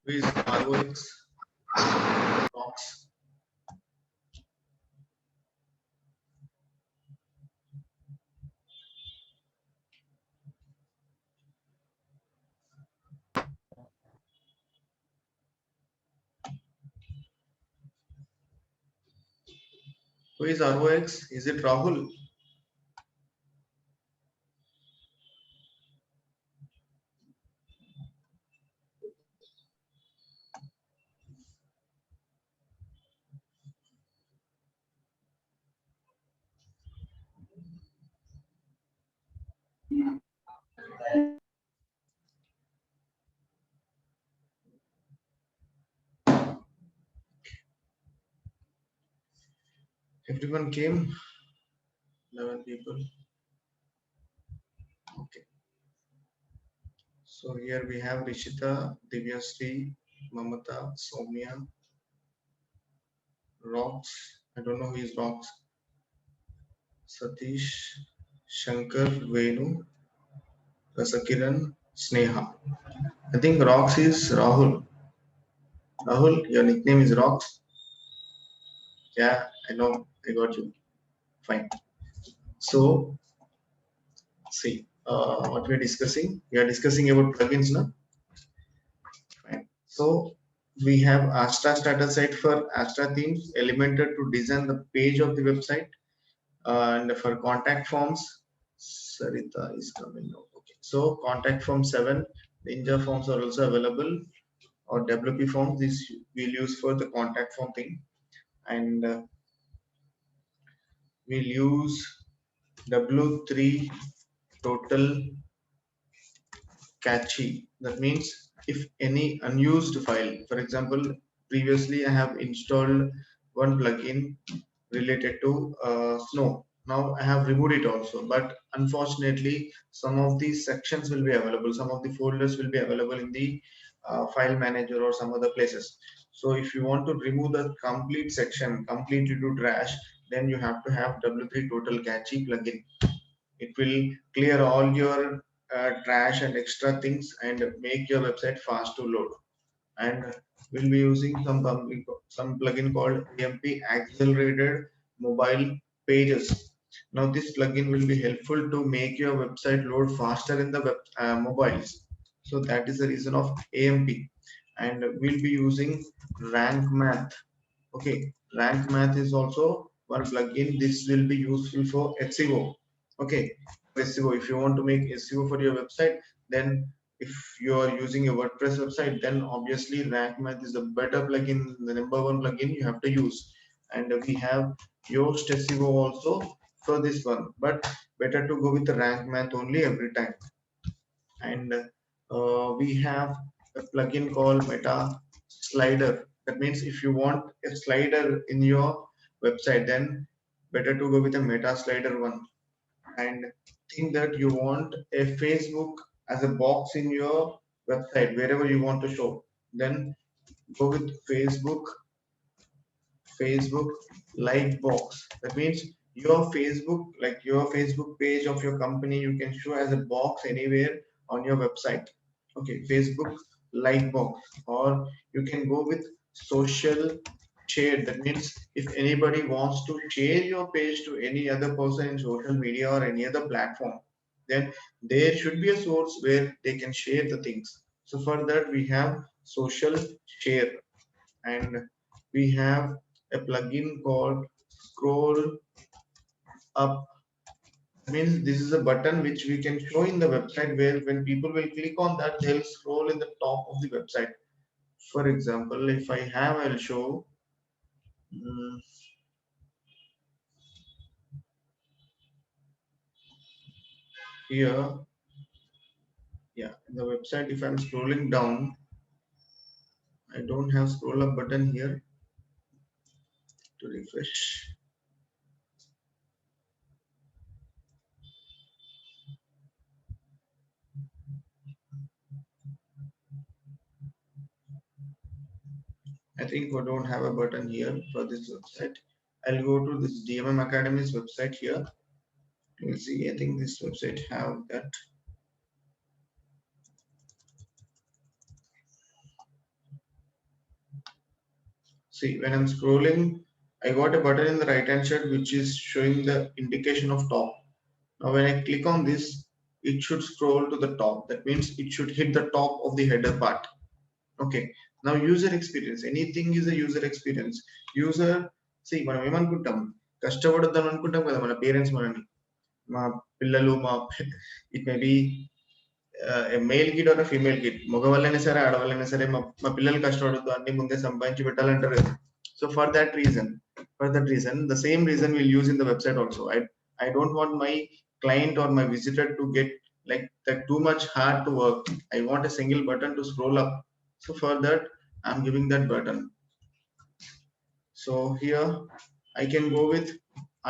Who is ROX? Rocks. Who is ROX? Is it Rahul? Everyone came. 11 people. Okay. So here we have Rishita, Divyasri, Mamata, Soumya, Rox. I don't know who is Rox. Satish, Shankar, Venu, Rasakiran, Sneha. I think Rox is Rahul. Rahul, your nickname is Rox. Yeah, I know. I got you. Fine. So, see, what we're discussing. We are discussing about plugins now. Fine. So, we have Astra starter site for Astra themes, Elementor to design the page of the website, and for contact forms, Sarita is coming now. Okay. So, contact form 7, Ninja forms are also available, or WP forms. This we'll use for the contact form thing, and we'll use W3 total cache. That means if any unused file, for example, previously I have installed one plugin related to Snow. Now I have removed it also, but unfortunately, some of these sections will be available, some of the folders will be available in the file manager or some other places. So if you want to remove the complete section completely to trash, then you have to have W3 total cache plugin. It will clear all your trash and extra things and make your website fast to load. And we'll be using some plugin called AMP Accelerated Mobile Pages. Now this plugin will be helpful to make your website load faster in the mobiles. So that is the reason of AMP. And we'll be using Rank Math. Okay, Rank Math is also one plugin. This will be useful for SEO. Okay, SEO. If you want to make SEO for your website, then if you are using a WordPress website, then obviously Rank Math is the better plugin, the number one plugin you have to use. And we have Yoast SEO also for this one, but better to go with the Rank Math only every time. And we have a plugin called Meta Slider. That means if you want a slider in your website, then better to go with a Meta Slider one. And think that you want a Facebook as a box in your website wherever you want to show, then go with Facebook like box. That means your Facebook, like your Facebook page of your company, you can show as a box anywhere on your website. Okay, Facebook like box, or you can go with social share. That means if anybody wants to share your page to any other person in social media or any other platform, then there should be a source where they can share the things. So for that we have social share, and we have a plugin called scroll up. Means this is a button which we can show in the website, where when people will click on that, they'll scroll in the top of the website. For example, if I have, I'll show. mm, Here, yeah, in the website, if I'm scrolling down, I don't have scroll up button here to refresh. I think we don't have a button here for this website. I'll go to this DMM Academy's website here. You'll see, I think this website have that. see when I'm scrolling, I got a button in the right hand side which is showing the indication of top. Now when I click on this, it should scroll to the top. That means it should hit the top of the header part. Okay. Now user experience, anything is a user experience. User, see మనం ఏమనుకుంటాం, కష్టపడొద్దాం అనుకుంటాం కదా మన parents మనని, మా పిల్లలు మా it may be male kid or female kid, మగవాళ్ళైనా సరే ఆడవాళ్ళైనా సరే మా పిల్లలు కష్టపడొద్దు అన్ని ముందే సంపాదించి పెట్టాలంటారు కదా. So for that reason the same reason we'll use in the website also. I don't want my client or my visitor to get like that too much hard to work. I want a single button to scroll up. So for that I'm giving that button. So here I can go with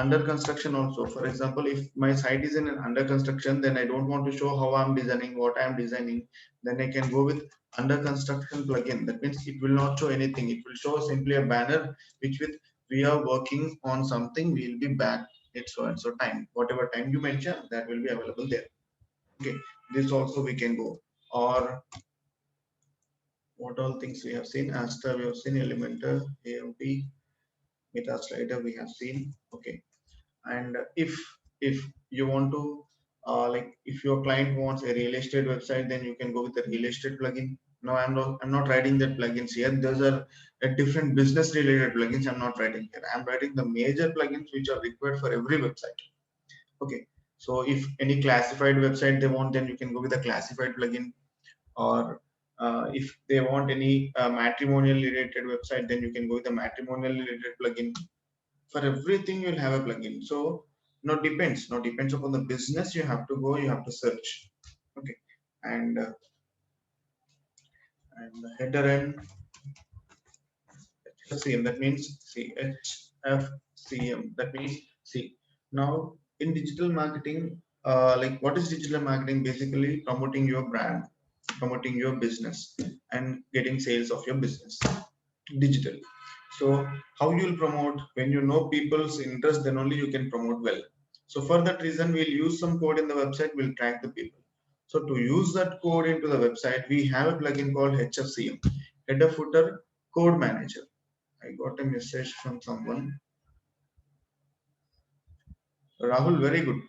under construction also. For example, if my site is in an under construction, then I don't want to show how I'm designing, what I'm designing, then I can go with under construction plugin. That means it will not show anything. It will show simply a banner which with we are working on something, we'll be back at so and so time. Whatever time you mention, that will be available there. Okay, this also we can go. Or what all things we have seen, Astra we have seen, Elementor, AMP, Meta Slider we have seen. Okay. And if you want to like if your client wants a real estate website, then you can go with the real estate plugin. No, I'm not writing that plugins here. Those are a different business related plugins. I'm not writing here. I'm writing the major plugins which are required for every website. Okay. So if any classified website they want, then you can go with a classified plugin. Or if they want any matrimonial related website, then you can go with the matrimonial related plugin. For everything you'll have a plugin. So no depends upon the business. You have to go, you have to search. Okay. And and the header and HFCM, that means CHFCM, that means see. Now in digital marketing, like what is digital marketing? Basically promoting your brand, promoting your business, and getting sales of your business digitally. So how you'll promote? When you know people's interest, then only you can promote well. So for that reason, we'll use some code in the website, we'll track the people. So to use that code into the website, we have a plugin called HFCM, Header Footer Code Manager. I got a message from someone. Rahul, very good.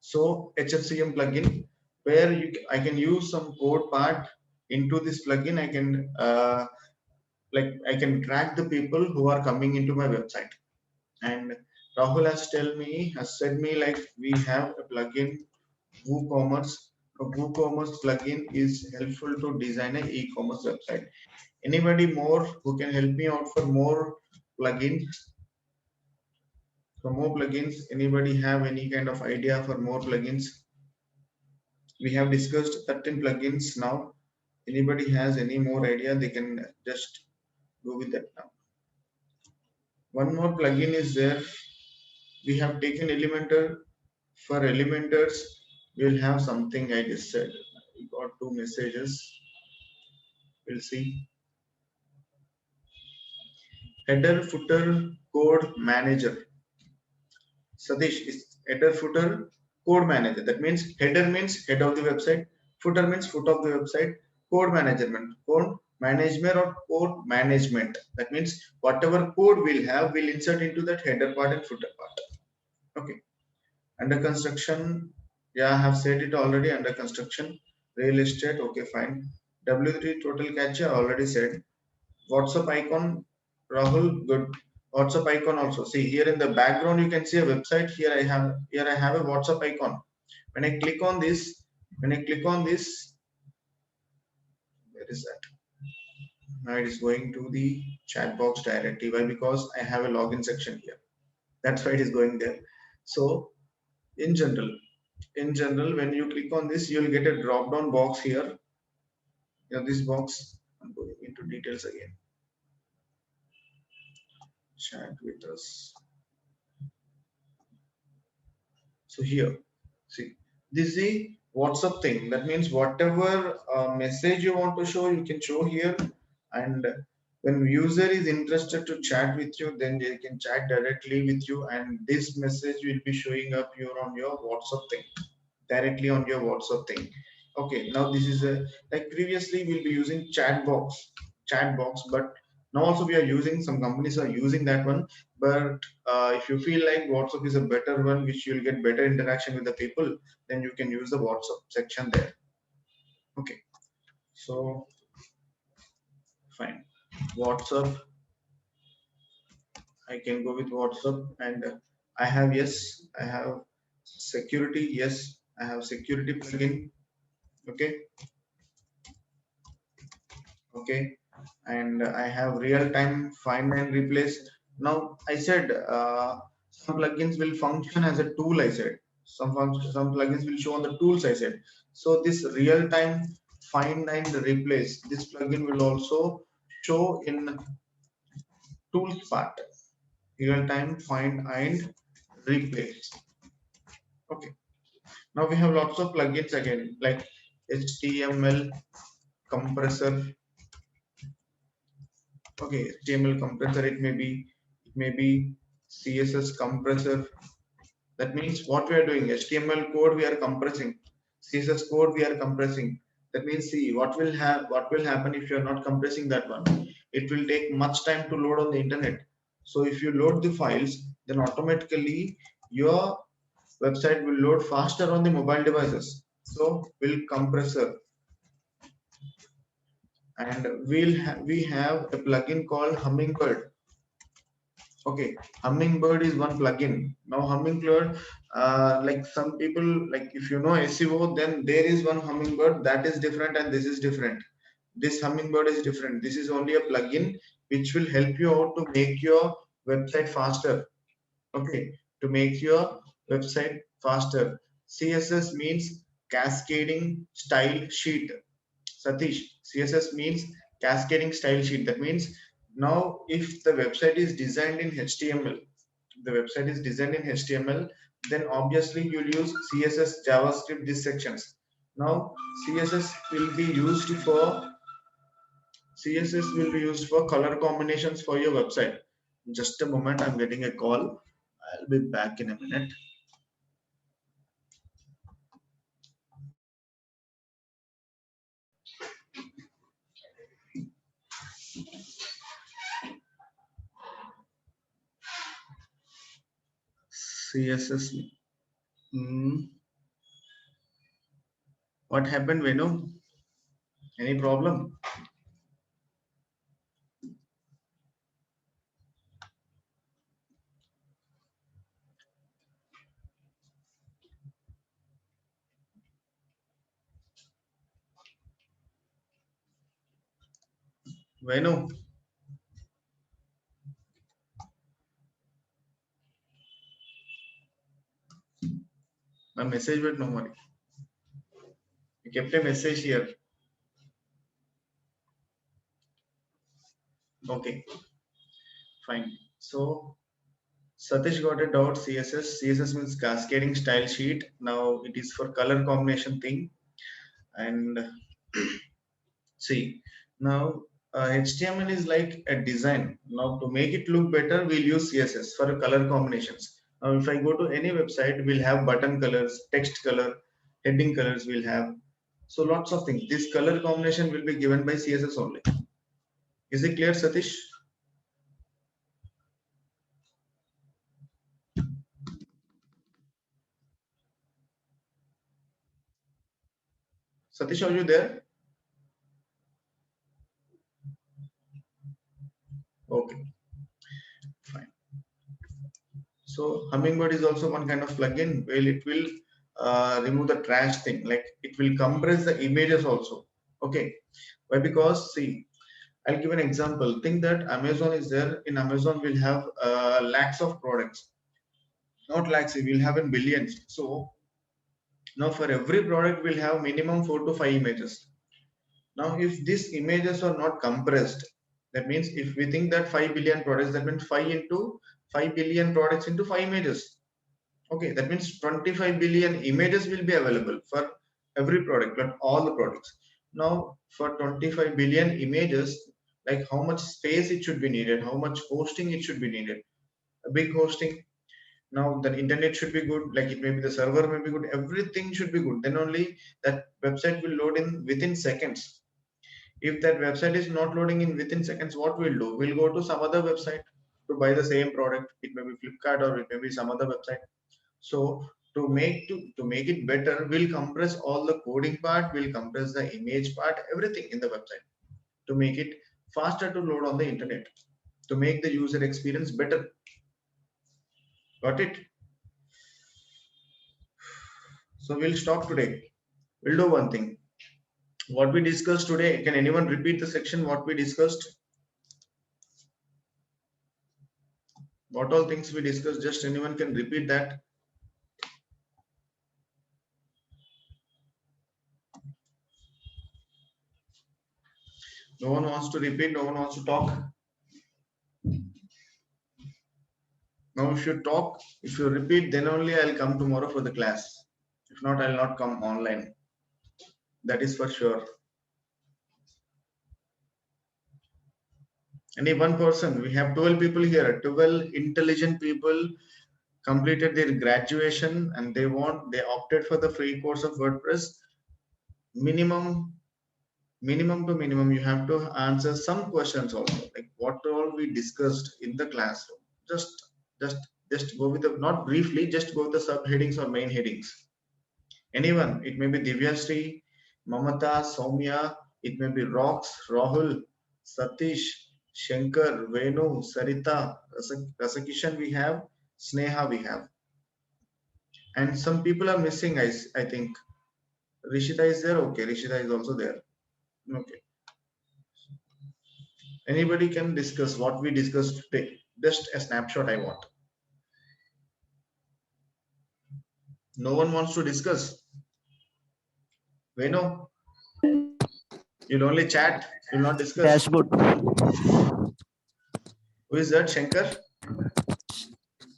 So HFCM plugin, where I can use some code part into this plugin. I can I can track the people who are coming into my website. And Rahul has said me like we have a plugin WooCommerce. A WooCommerce plugin is helpful to design an e-commerce website. Anybody more who can help me out for more plugins? For more plugins, anybody have any kind of idea for more plugins? We have discussed 13 plugins now. Anybody has any more idea? They can just go with that now. One more plugin is there. We have taken Elementor. For Elementors, we'll have something I just said. We got two messages. We'll see. Header footer code manager. Satish is header footer code manager. That means header means head of the website, footer means foot of the website, code management or code management. That means whatever code we'll have, we'll insert into that header part and footer part. Okay. Under construction, yeah, I have said it already. Under construction, real estate, okay, fine. W3 total capture already said. WhatsApp icon, Rahul, good. WhatsApp icon also. See here in the background, you can see a website. Here I have a WhatsApp icon. When I click on this, where is that? Now it is going to the chat box directly. Why? Because I have a login section here. That's why it is going there. So in general, when you click on this, you'll get a drop down box here. This box, I'm going into details again. Chat with us. So here, see, this is the WhatsApp thing. That means whatever message you want to show, you can show here. And when user is interested to chat with you, then they can chat directly with you, and this message will be showing up here on your WhatsApp thing, directly on your WhatsApp thing. Okay, now this is a like previously we'll be using chat box. chat box, but now also we are using, some companies are using that one. But if you feel like WhatsApp is a better one, which you'll get better interaction with the people, then you can use the WhatsApp section there. Okay, so fine. WhatsApp, I can go with WhatsApp, and I have, yes, I have security. Yes, I have security plugin. Okay, okay, and I have real-time find and replace. Now I said some plugins will function as a tool. I said some plugins will show on the tools. I said so. This real-time find and replace, this plugin will also show in tools part. Real-time find and replace. Okay. Now we have lots of plugins again, like HTML compressor. Okay, HTML compressor, it may be CSS compressor. That means what we are doing, HTML code we are compressing, CSS code we are compressing. That means, see, what will happen if you are not compressing that one? It will take much time to load on the internet. So if you load the files, then automatically your website will load faster on the mobile devices. So will compressor, and we have a plugin called Hummingbird. Okay, Hummingbird is one plugin. Now Hummingbird, like some people, like if you know SEO, then there is one Hummingbird that is different, and this is different. This Hummingbird is different. This is only a plugin which will help you out to make your website faster. Okay, to make your website faster. CSS means cascading style sheet. Satish, CSS means cascading style sheet. That means now if the website is designed in HTML, the website is designed in HTML, then obviously you'll use CSS, JavaScript, these sections. Now CSS will be used for color combinations for your website. Just a moment, I'm getting a call. I'll be back in a minute. CSS. What happened, Venu? Any problem? Venu, my message with no money. You kept a message here. Okay, fine. So Satish got a doubt. CSS means cascading style sheet. Now it is for color combination thing. And see, now HTML is like a design. Now to make it look better, we'll use CSS for color combinations. Now if I go to any website, we'll have button colors, text color, heading colors we'll have. So lots of things. This color combination will be given by CSS only. Is it clear, Satish? Satish, are you there? Okay, fine. So Hummingbird is also one kind of plugin where it will remove the trash thing. Like it will compress the images also. Okay, why? Because see, I'll give an example. Think that Amazon is there. In Amazon, we'll have lakhs of products. Not lakhs, we'll have in billions. So now for every product, we'll have minimum 4 to 5 images. Now, if these images are not compressed, that means if we think that 5 billion products, that means 5 into 5 billion products into 5 images. Okay, that means 25 billion images will be available for every product, not all the products. Now, for 25 billion images, like how much space it should be needed, how much hosting it should be needed. A big hosting. Now, the internet should be good, like it may be the server may be good, everything should be good. Then only that website will load in within seconds. If that website is not loading in within seconds, what we'll do? We'll go to some other website to buy the same product. It may be Flipkart or it may be some other website. So to make it better, we'll compress all the coding part, we'll compress the image part, everything in the website to make it faster to load on the internet, to make the user experience better. Got it? So we'll stop today. We'll do one thing. What we discussed today, can anyone repeat the section what we discussed? What all things we discussed, just anyone can repeat that. No one wants to repeat, no one wants to talk. Now if you talk, if you repeat, then only I'll come tomorrow for the class. If not, I'll not come online. That is for sure. Any one person, we have 12 people here, 12 intelligent people completed their graduation and they opted for the free course of WordPress. Minimum to minimum, you have to answer some questions also, like what all we discussed in the classroom. Just go with the, not briefly, just go with the subheadings or main headings. Anyone, it may be Divyashree, Mamata, Soumya, it may be Rox, Rahul, Satish, Shankar, Venu, Sarita, Rasakishan we have, Sneha we have. And some people are missing, I think. Rishita is there? Okay, Rishita is also there. Okay. Anybody can discuss what we discussed today. Just a snapshot I want. No one wants to discuss. Venu, you'll only chat, you'll not discuss. Dashboard. Who is that, Shankar?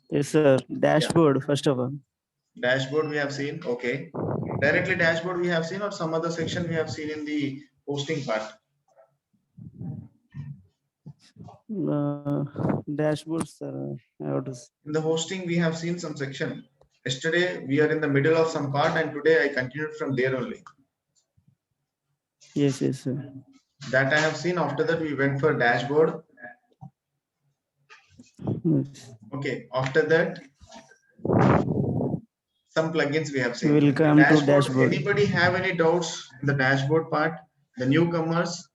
Yes, sir. Dashboard, first of all. Dashboard we have seen. Okay. Directly dashboard we have seen, or some other section we have seen in the posting part? Dashboard, sir. In the hosting, we have seen some section. Yesterday, we are in the middle of some part, and today I continued from there only. Yes, yes, sir. That I have seen. After that, we went for dashboard. Yes. Okay. After that, some plugins we have seen. We will come to dashboard. Anybody have any doubts in the dashboard part? The newcomers,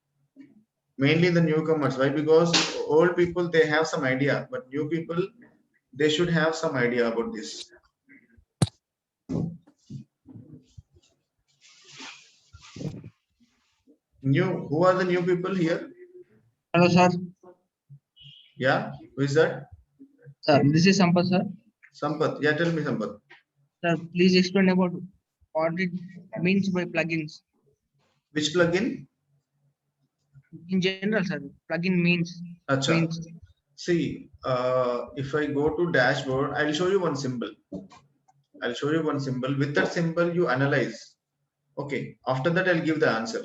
mainly the newcomers. Why? Because old people, they have some idea, but new people, they should have some idea about this. Who are the new people here? Hello, sir. Yeah, who is that? Sir, this is Sampath, sir. Sampath. Yeah, tell me, Sampath. Sir, please explain about what it means by plugins. Which plugin? In general, sir, plugin means. See, if I go to dashboard, I'll show you one symbol. I'll show you one symbol. With that symbol, you analyze. Okay. After that, I'll give the answer.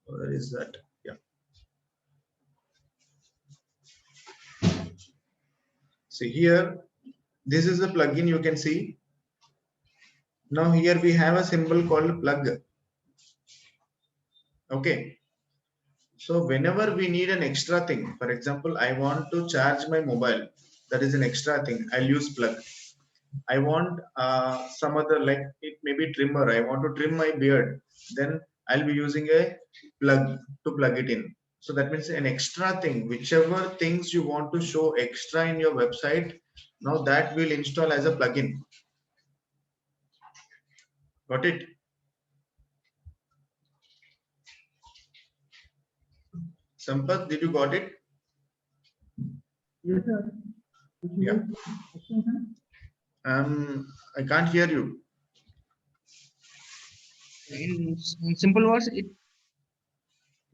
Where is that? Yeah. See here, this is the plugin you can see. Now here we have a symbol called plug. Okay. So whenever we need an extra thing, for example, I want to charge my mobile. That is an extra thing. I'll use plug. I want some other, like it may be trimmer. I want to trim my beard. Then I'll be using a plug to plug it in. So that means an extra thing, whichever things you want to show extra in your website, now that will install as a plugin. Got it? Sampath, did you got it? Yes, sir. Yeah. I can't hear you. In simple words, it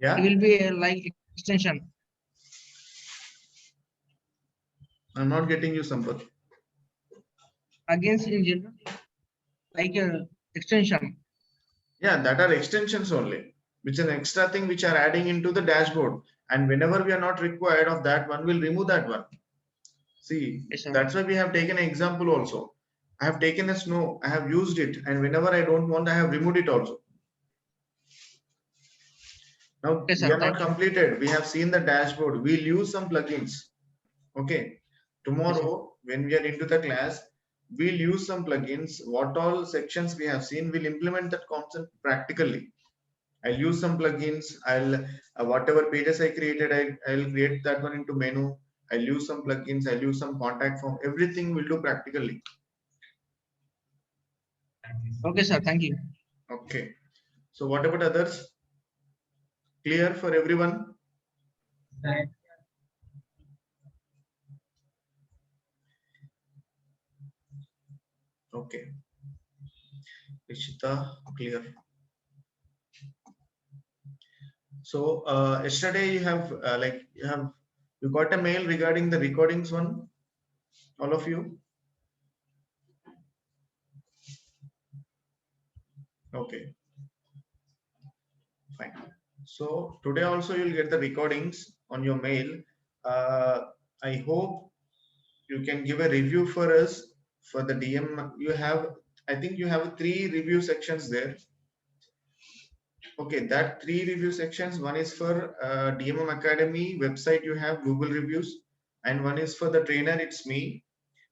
will be a like extension. I'm not getting you, Sampath. Against in general, like a extension. Yeah, that are extensions only, which is an extra thing which are adding into the dashboard. And whenever we are not required of that one, we'll remove that one. See, Yes, sir. that's why we have taken an example also. I have taken a snow, I have used it, and whenever I don't want, I have removed it also. Now Okay, sir, we are not thank you. completed. We have seen the dashboard. We'll use some plugins. Okay. Tomorrow, when we are into the class, we'll use some plugins. What all sections we have seen, we'll implement that concept practically. I'll use some plugins. I'll whatever pages I created, I'll create that one into menu. I'll use some plugins. I'll use some contact form. Everything we'll do practically. Okay, sir, thank you. Okay. So what about others? Clear for everyone? Okay. Ishita, clear. So yesterday you have you got a mail regarding the recordings one, all of you. Okay, fine. So today also you'll get the recordings on your mail. I hope you can give a review for us for the DM. You have, I think you have 3 review sections there. Okay, that 3 review sections, one is for DMM Academy website, you have Google reviews, and one is for the trainer, it's me.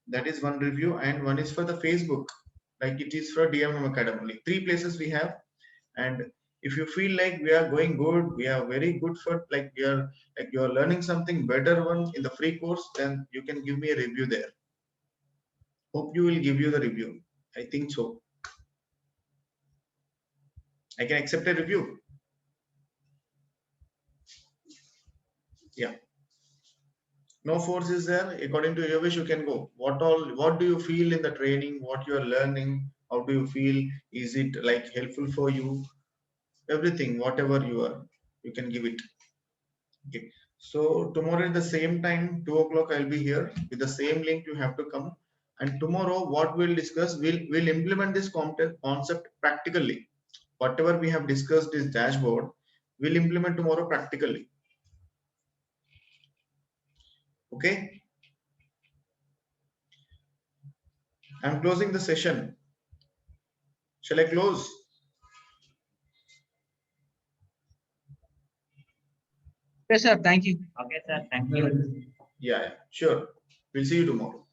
That is one review, and one is for the Facebook, like it is for DMM Academy. 3 places we have. And if you feel like we are going good, we are very good for like you are learning something better one in the free course, then you can give me a review there. Hope you will give you the review. I think so. I can accept a review. Yeah. No force is there. According to your wish, you can go. What do you feel in the training? What you are learning? How do you feel? Is it like helpful for you? Everything, whatever you are, you can give it. Okay. So tomorrow at the same time, 2 o'clock, I'll be here with the same link. You have to come. And tomorrow, what we'll discuss, we'll implement this concept practically. Whatever we have discussed this dashboard, we'll implement tomorrow practically. Okay. I'm closing the session. Shall I close? Okay, sir, thank you. Okay, sir. Thank you. Yeah, sure. We'll see you tomorrow.